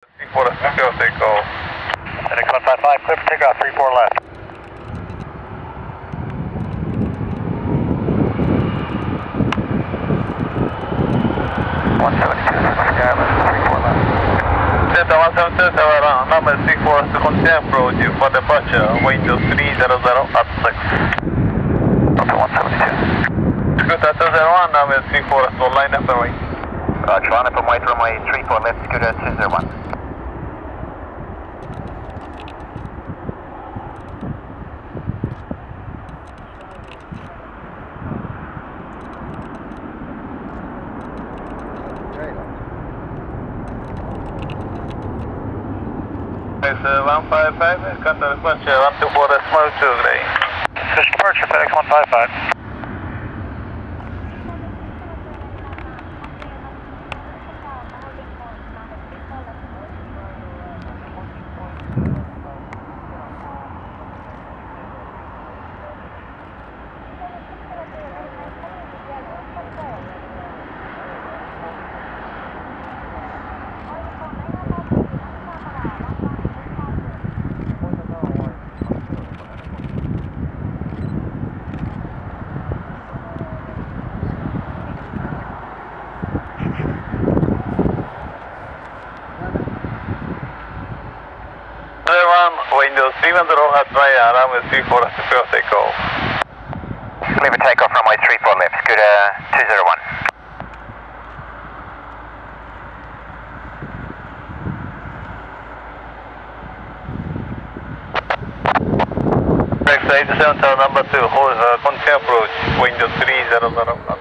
34 left, take off. Heading 155, clear for takeoff, 34 left. Delta 172 Tower, number 34 to continue approach for departure, wind 300 at 6. Delta 172. Scooter 201, number 34 to line up and wait. Roger, line up and wait, runway 34 left, Scooter 201. It's 155, contact departure, 124 decimal 2 gray. Fish departure, FedEx 155. Windows 310 at Raya, runway 34 left, clear takeoff. Clear for takeoff, runway 34 left, Scooter 201. Next 87 Tower number 2, continue approach, Windows 300.